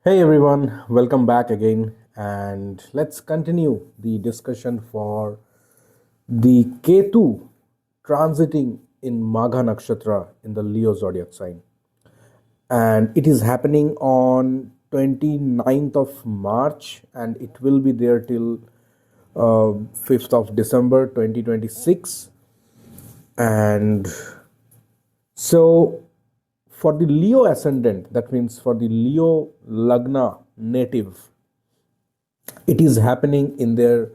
Hey everyone, welcome back again, and let's continue the discussion for the Ketu transiting in Magha Nakshatra in the Leo zodiac sign. And it is happening on 29th of March, and it will be there till 5th of December 2026. And so for the Leo ascendant, that means for the Leo Lagna native, it is happening in their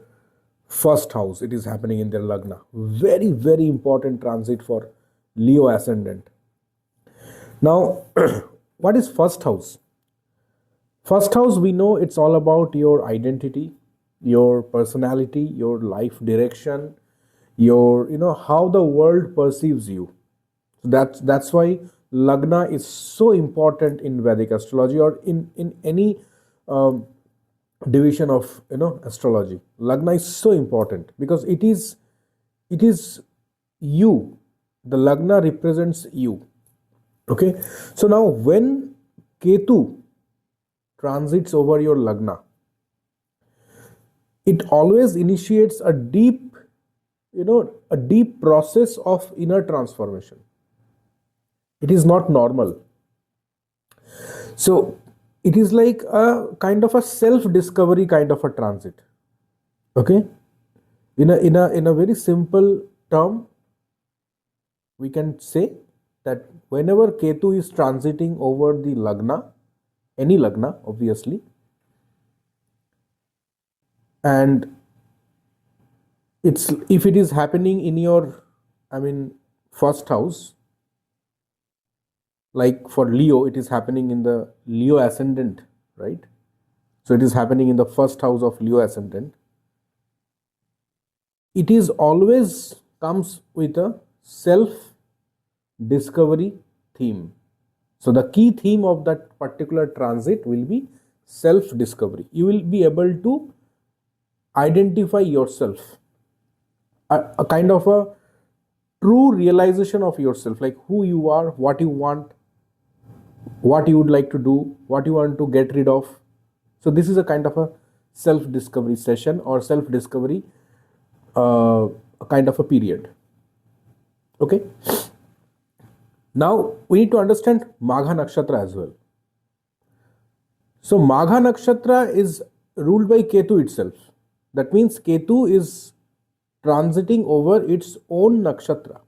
first house. It is happening in their Lagna. Very, very important transit for Leo ascendant. Now, what is first house? First house, we know it's all about your identity, your personality, your life direction, your how the world perceives you. So that's why Lagna is so important in Vedic astrology or in any um, division of astrology. Lagna is so important because it is you. The Lagna represents you. Okay, so now when Ketu transits over your Lagna, it always initiates a deep process of inner transformation. It is not normal. So it is like a kind of a self discovery kind of a transit. Okay, in a very simple term, we can say that whenever Ketu is transiting over the Lagna, any Lagna obviously, and it's if it is happening in your, I mean, first house, like for Leo, it is happening in the Leo ascendant, right? So it is happening in the first house of Leo ascendant. It is always comes with a self discovery theme. So the key theme of that particular transit will be self discovery. You will be able to identify yourself, a kind of a true realization of yourself, like who you are, what you want, what you would like to do, what you want to get rid of. So this is a kind of a self discovery session or self discovery kind of a period. Okay, now we need to understand Magha Nakshatra as well. So Magha Nakshatra is ruled by Ketu itself. That means Ketu is transiting over its own nakshatra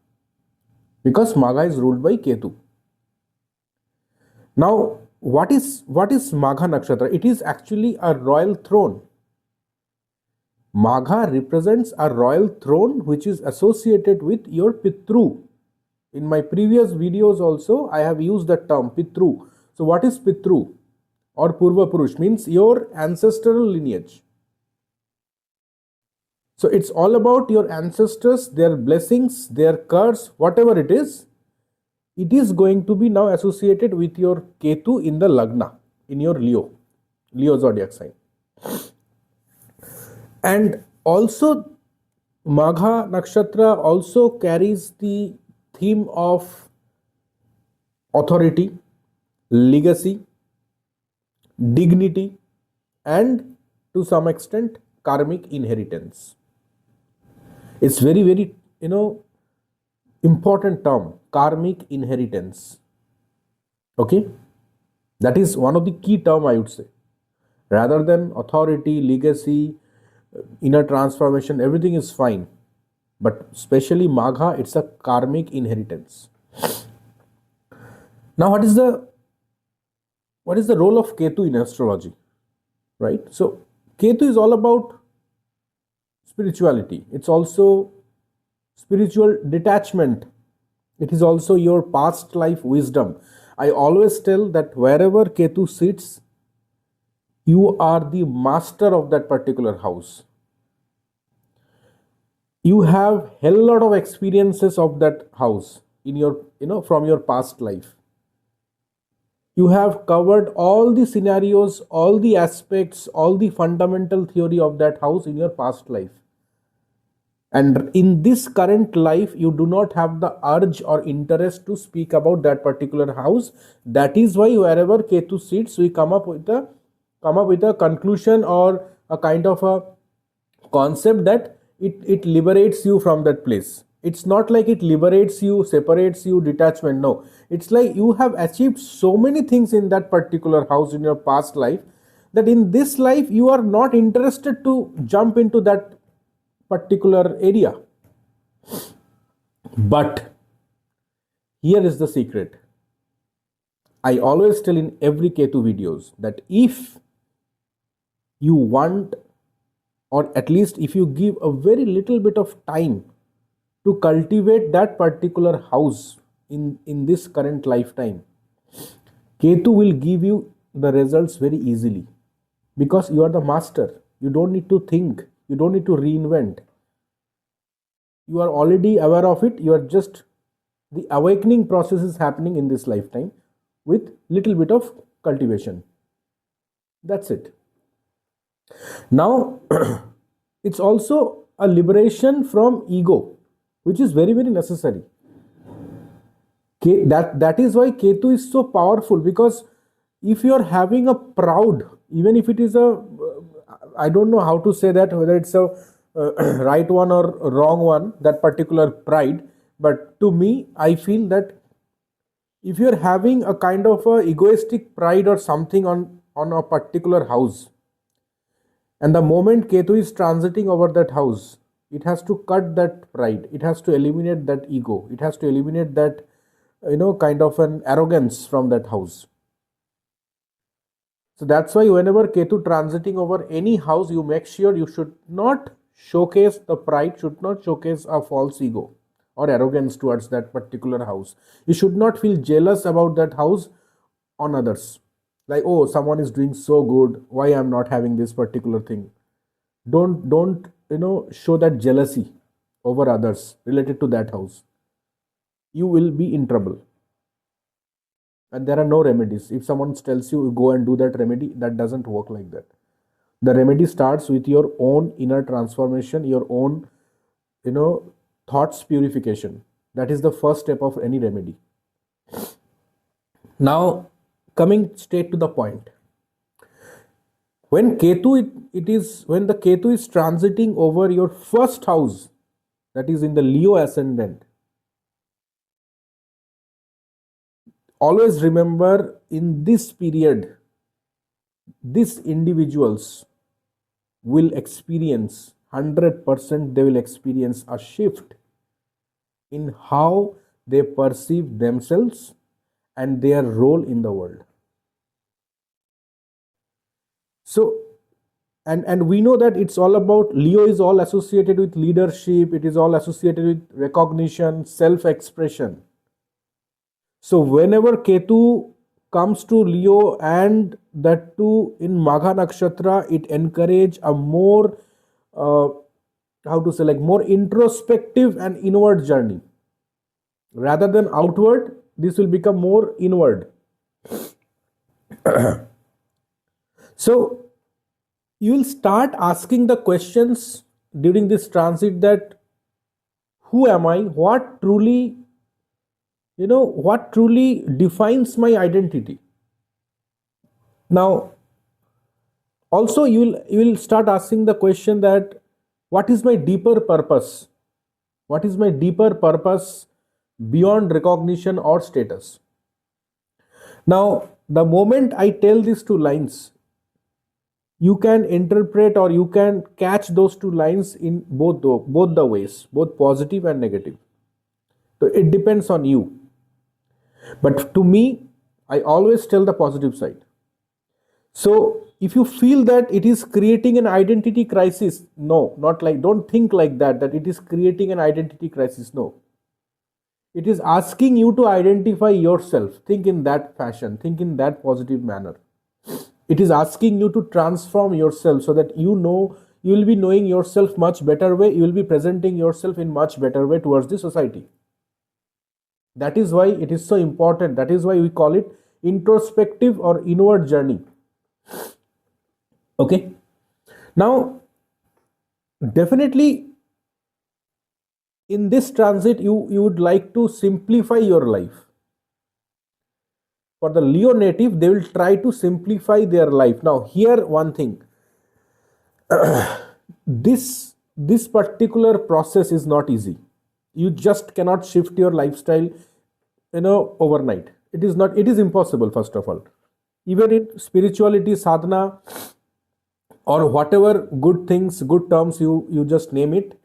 because Magha is ruled by Ketu. Now, what is Magha Nakshatra? It is actually a royal throne. Magha represents a royal throne which is associated with your Pitru. In my previous videos also, I have used the term Pitru. So what is Pitru or Purva Purush? Means your ancestral lineage. So it's all about your ancestors, their blessings, their curse, whatever it is going to be now associated with your Ketu in the Lagna, in your Leo zodiac sign. And also, Magha Nakshatra also carries the theme of authority, legacy, dignity, and to some extent, karmic inheritance. It's very, very, important term, karmic inheritance. Okay, that is one of the key term, I would say. Rather than authority, legacy, inner transformation, everything is fine, but especially Magha, it's a karmic inheritance. Now what is the role of Ketu in astrology, right? So Ketu is all about spirituality. It's also spiritual detachment. It is also your past life wisdom. I always tell that wherever Ketu sits, you are the master of that particular house. You have hell lot of experiences of that house in your, from your past life. You have covered all the scenarios, all the aspects, all the fundamental theory of that house in your past life. And in this current life, you do not have the urge or interest to speak about that particular house. That is why wherever Ketu sits, we come up with a conclusion or a kind of a concept that it liberates you from that place. It's not like it liberates you, separates you, detachment. No, it's like you have achieved so many things in that particular house in your past life, that in this life you are not interested to jump into that particular area. But here is the secret. I always tell in every Ketu videos that if you want, or at least if you give a very little bit of time to cultivate that particular house in this current lifetime, Ketu will give you the results very easily, because you are the master. You don't need to think, you don't need to reinvent. You are already aware of it. You are just, the awakening process is happening in this lifetime with little bit of cultivation. That's it. Now, it's also a liberation from ego, which is very, very necessary. That is why Ketu is so powerful, because if you are having a proud, even if it is a, I don't know how to say that, whether it's a right one or wrong one, that particular pride. But to me, I feel that if you're having a kind of a egoistic pride or something on a particular house, and the moment Ketu is transiting over that house, it has to cut that pride, it has to eliminate that ego, it has to eliminate that, kind of an arrogance from that house. So that's why whenever Ketu transiting over any house, you make sure you should not showcase the pride, should not showcase a false ego or arrogance towards that particular house. You should not feel jealous about that house on others. Like, oh, someone is doing so good, why I'm not having this particular thing. Don't show that jealousy over others related to that house. You will be in trouble. And there are no remedies. If someone tells you go and do that remedy, that doesn't work like that. The remedy starts with your own inner transformation, your own thoughts purification. That is the first step of any remedy. Now, coming straight to the point, when the Ketu is transiting over your first house, that is in the Leo Ascendant, always remember, in this period, these individuals will experience 100%, they will experience a shift in how they perceive themselves and their role in the world. So, and we know that it's all about, Leo is all associated with leadership, it is all associated with recognition, self expression. So whenever Ketu comes to Leo, and that too in Magha Nakshatra, it encourage a more, how to say, like more introspective and inward journey. Rather than outward, this will become more inward. So you will start asking the questions during this transit, that who am I? What truly defines my identity? Now, also you will start asking the question that what is my deeper purpose? What is my deeper purpose beyond recognition or status? Now, the moment I tell these two lines, you can interpret or you can catch those two lines in both the ways, both positive and negative. So it depends on you. But to me, I always tell the positive side. So if you feel that it is creating an identity crisis, no, not like, don't think like that it is creating an identity crisis. No. It is asking you to identify yourself. Think in that fashion, think in that positive manner. It is asking you to transform yourself, so that you will be knowing yourself much better way, you will be presenting yourself in much better way towards the society. That is why it is so important. That is why we call it introspective or inward journey. Okay. Now, definitely, in this transit, you would like to simplify your life. For the Leo native, they will try to simplify their life. Now, here one thing, this particular process is not easy. You just cannot shift your lifestyle, overnight. It is not. It is impossible. First of all, even in spirituality, sadhana, or whatever good things, good terms you just name it,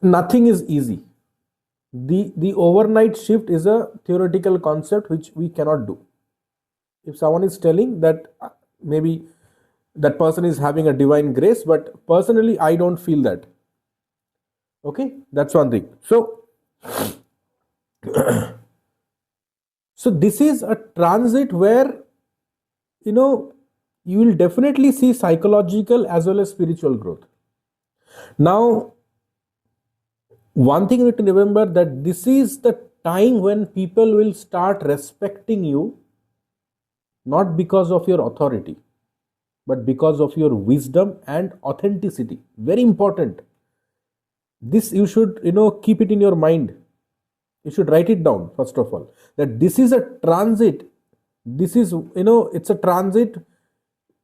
nothing is easy. The overnight shift is a theoretical concept which we cannot do. If someone is telling that, maybe that person is having a divine grace, but personally I don't feel that. Okay, that's one thing. So this is a transit where, you will definitely see psychological as well as spiritual growth. Now, one thing you need to remember, that this is the time when people will start respecting you, not because of your authority, but because of your wisdom and authenticity. Very important. This you should, keep it in your mind. You should write it down, first of all, that this is a transit. This is, it's a transit.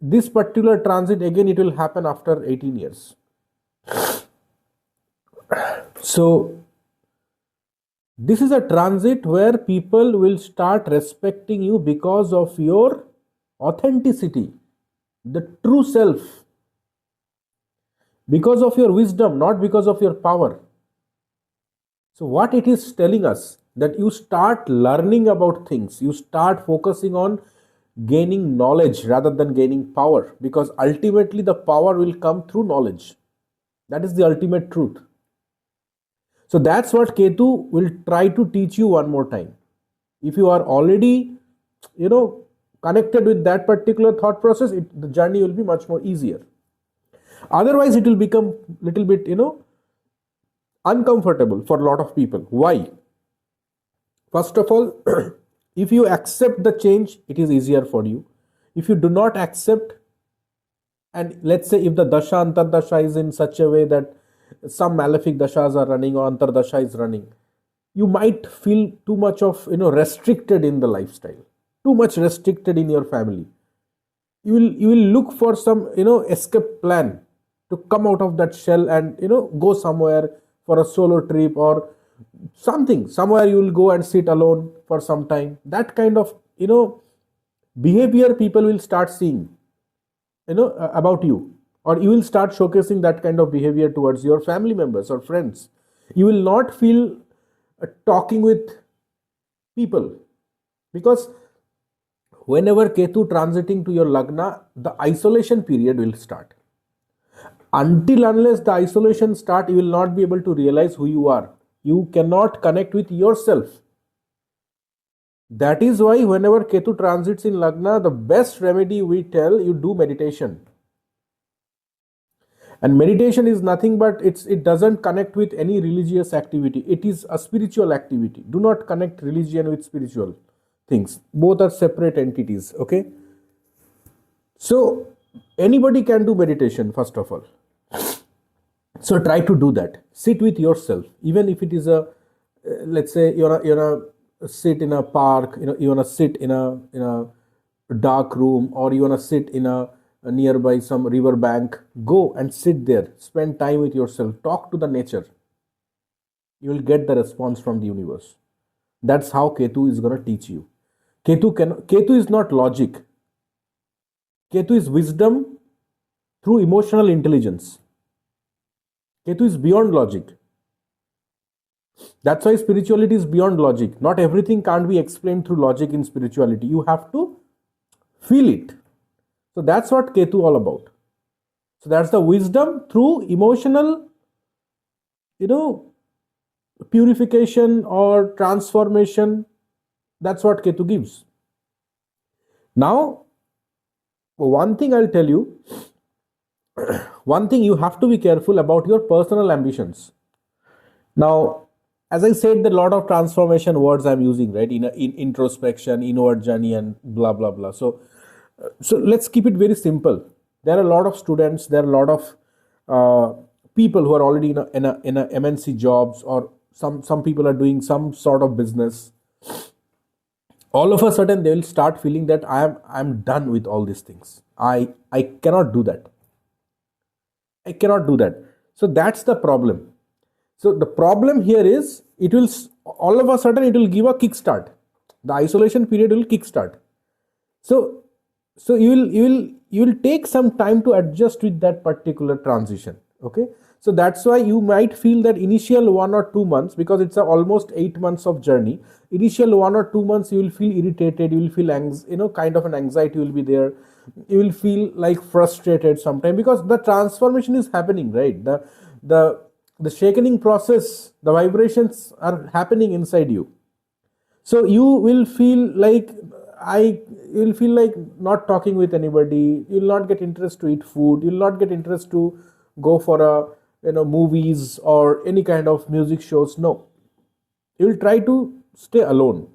This particular transit, again, it will happen after 18 years. So this is a transit where people will start respecting you because of your authenticity, the true self, because of your wisdom, not because of your power. So what it is telling us, that you start learning about things, you start focusing on gaining knowledge rather than gaining power, because ultimately the power will come through knowledge. That is the ultimate truth. So that's what Ketu will try to teach you one more time. If you are already, connected with that particular thought process, the journey will be much more easier. Otherwise, it will become little bit, uncomfortable for a lot of people. Why? First of all, if you accept the change, it is easier for you. If you do not accept, and let's say if the dasha antardasha is in such a way that some malefic dashas are running or antardasha is running, you might feel too much of, restricted in the lifestyle, too much restricted in your family. You will look for some, escape plan to come out of that shell and, go somewhere for a solo trip or something. Somewhere you will go and sit alone for some time. That kind of, behavior people will start seeing, about you, or you will start showcasing that kind of behavior towards your family members or friends. You will not feel talking with people, because whenever Ketu transiting to your Lagna, the isolation period will start. Until unless the isolation start, you will not be able to realize who you are. You cannot connect with yourself. That is why whenever Ketu transits in Lagna, the best remedy we tell you, do meditation. And meditation is nothing but it doesn't connect with any religious activity. It is a spiritual activity. Do not connect religion with spiritual things. Both are separate entities. Okay. So anybody can do meditation, first of all. So try to do that. Sit with yourself, even if it is a, let's say you're sit in a park. You wanna sit in a dark room, or you wanna sit in a nearby some river bank. Go and sit there. Spend time with yourself. Talk to the nature. You will get the response from the universe. That's how Ketu is gonna teach you. Ketu is not logic. Ketu is wisdom through emotional intelligence. Ketu is beyond logic. That's why spirituality is beyond logic. Not everything can't be explained through logic in spirituality. You have to feel it. So that's what Ketu all about. So that's the wisdom through emotional, purification or transformation. That's what Ketu gives. Now, one thing I'll tell you, one thing you have to be careful about your personal ambitions. Now, as I said, the lot of transformation words I'm using, right? In introspection, inward journey, and blah blah blah. So let's keep it very simple. There are a lot of students. There are a lot of people who are already in a MNC jobs, or some people are doing some sort of business. All of a sudden they will start feeling that I'm done with all these things. I cannot do that. I cannot do that. So that's the problem. So the problem here is, it will all of a sudden it will give a kickstart. The isolation period will kickstart. So you will take some time to adjust with that particular transition. Okay, so that's why you might feel that initial 1 or 2 months, because it's almost 8 months of journey. Initial 1 or 2 months you will feel irritated, you will feel kind of an anxiety will be there. You will feel like frustrated sometimes, because the transformation is happening, right? The the shakening process, the vibrations are happening inside you. So you will feel like, I you will feel like not talking with anybody. You will not get interest to eat food, you will not get interest to go for a movies or any kind of music shows. No, you will try to stay alone.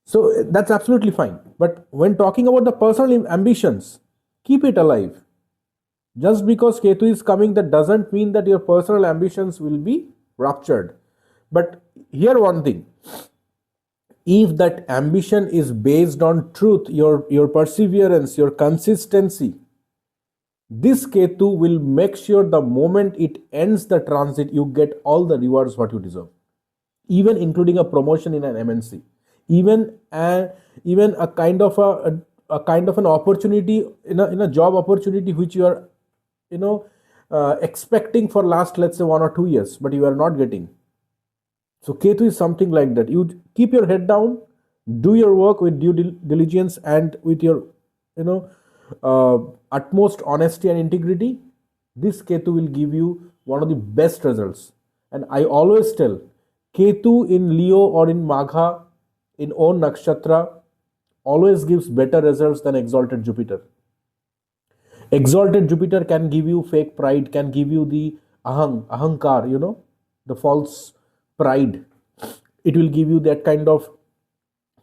So that's absolutely fine. But when talking about the personal ambitions, keep it alive. Just because Ketu is coming, that doesn't mean that your personal ambitions will be ruptured. But here one thing, if that ambition is based on truth, your perseverance, your consistency, this Ketu will make sure the moment it ends the transit, you get all the rewards what you deserve, even including a promotion in an MNC, even a kind of a kind of an opportunity in a job opportunity which you are expecting for last, let's say, 1 or 2 years, but you are not getting. So Ketu is something like that. You keep your head down, do your work with due diligence and with your utmost honesty and integrity. This Ketu will give you one of the best results. And I always tell, Ketu in Leo or in Magha, in own nakshatra, always gives better results than exalted Jupiter. Exalted Jupiter can give you fake pride, can give you the ahankar, the false pride. It will give you that kind of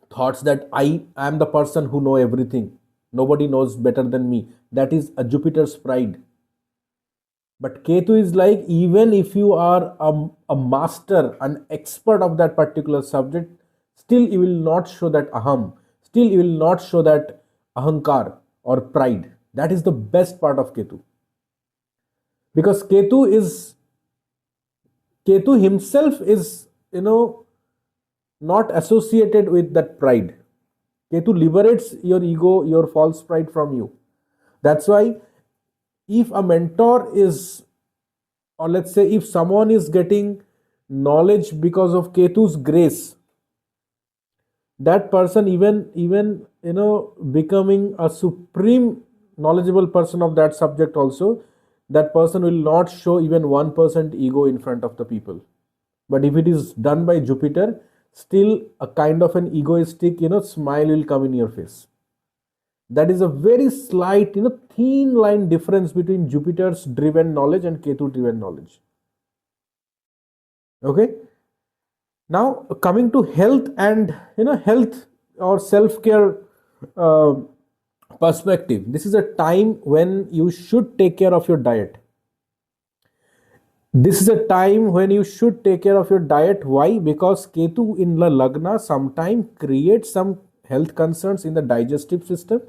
thoughts that I am the person who know everything. Nobody knows better than me. That is a Jupiter's pride. But Ketu is like, even if you are a master, an expert of that particular subject, still you will not show that aham. Still you will not show that ahankar or pride. That is the best part of Ketu. Because Ketu himself is, not associated with that pride. Ketu liberates your ego, your false pride from you. That's why if a mentor is, or let's say if someone is getting knowledge because of Ketu's grace, that person even becoming a supreme knowledgeable person of that subject also, that person will not show even 1% ego in front of the people. But if it is done by Jupiter, still a kind of an egoistic smile will come in your face. That is a very slight thin line difference between Jupiter's driven knowledge and Ketu driven knowledge. Okay, now coming to health and health or self care perspective, this is a time when you should take care of your diet. This is a time when you should take care of your diet. Why? Because Ketu in the Lagna sometimes creates some health concerns in the digestive system,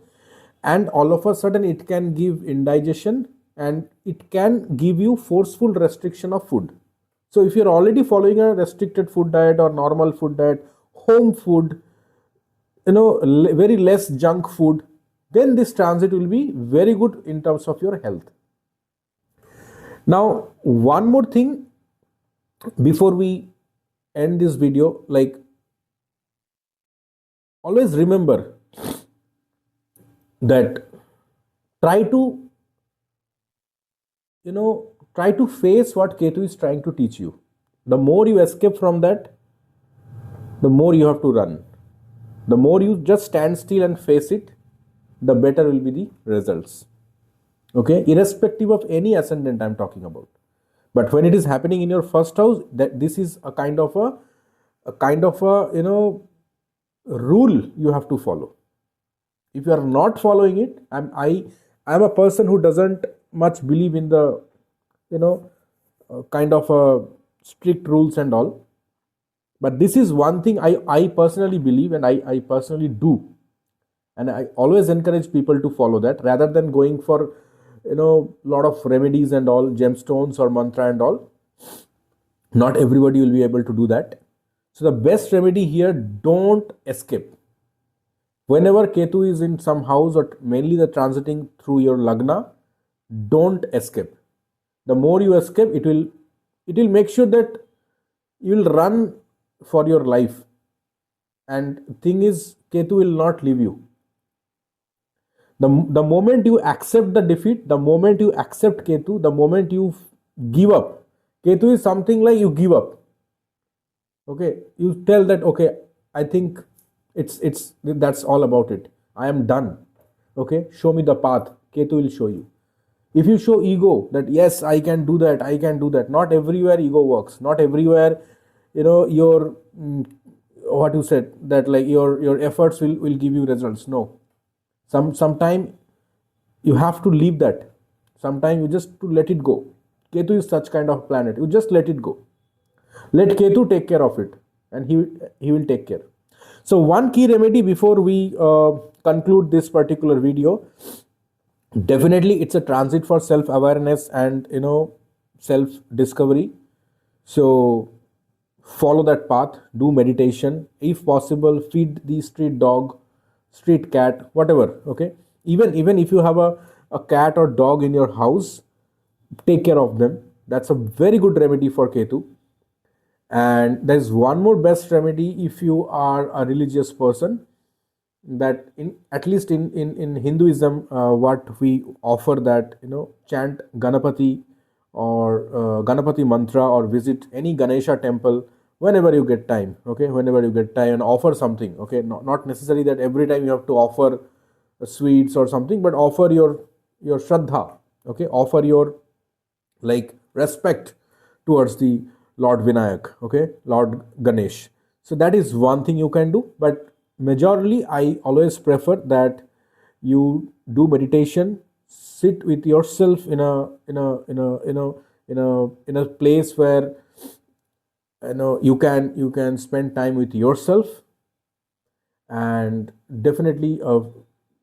and all of a sudden it can give indigestion and it can give you forceful restriction of food. So if you're already following a restricted food diet or normal food diet, home food, very less junk food, then this transit will be very good in terms of your health. Now, one more thing before we end this video, like, always remember that try to face what Ketu is trying to teach you. The more you escape from that, the more you have to run. The more you just stand still and face it, the better will be the results. Okay, irrespective of any ascendant I'm talking about. But when it is happening in your first house, that this is a kind of a rule you have to follow. If you are not following it, I'm a person who doesn't much believe in the, you know, kind of strict rules and all. But this is one thing I personally believe, and I personally do, and I always encourage people to follow that rather than going for, lot of remedies and all, gemstones or mantra and all. Not everybody will be able to do that. So the best remedy here: don't escape. Whenever Ketu is in some house, or mainly the transiting through your Lagna, don't escape. The more you escape, it will make sure that you will run for your life. And thing is, Ketu will not leave you. The moment you accept the defeat, the moment you accept Ketu, the moment you give up. Ketu is something like you give up. Okay, you tell that, okay, I think it's that's all about it. I am done. Okay, show me the path. Ketu will show you. If you show ego that yes, I can do that, I can do that. Not everywhere ego works. Not everywhere, your what you said, that like your efforts will give you results. No, sometime you have to leave that. Sometime you just to let it go. Ketu is such kind of planet. You just let it go. Let Ketu take care of it, and he will take care. So one key remedy before we conclude this particular video: definitely it's a transit for self awareness and self discovery. So follow that path, do meditation, if possible feed the street dog, street cat, whatever. Okay, even if you have a cat or dog in your house, take care of them. That's a very good remedy for Ketu. And there's one more best remedy if you are a religious person, that in at least in Hinduism, what we offer, that chant Ganapati, or Ganapati mantra, or visit any Ganesha temple whenever you get time. Okay, whenever you get time, and offer something. Okay, not necessary that every time you have to offer sweets or something, but offer your shraddha. Okay, offer your like respect towards the Lord Vinayak, okay, Lord Ganesh. So that is one thing you can do. But majorly, I always prefer that you do meditation, sit with yourself in a place where you can spend time with yourself, and definitely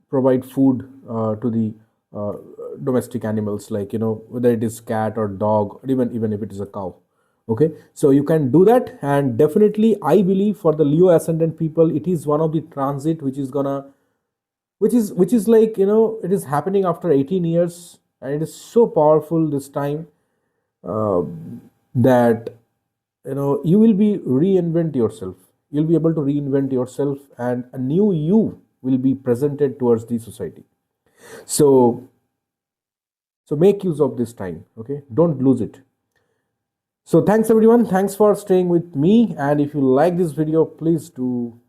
provide food to the uh, domestic animals, like whether it is cat or dog, or even if it is a cow. Okay, so you can do that. And definitely I believe for the Leo ascendant people, it is one of the transit which is gonna which is like it is happening after 18 years, and it is so powerful this time, uh, that you will be reinvent yourself. You'll be able to reinvent yourself, and a new you will be presented towards the society. So so make use of this time. Okay, don't lose it. So thanks everyone, thanks for staying with me, and if you like this video, please do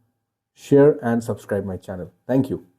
share and subscribe my channel. Thank you.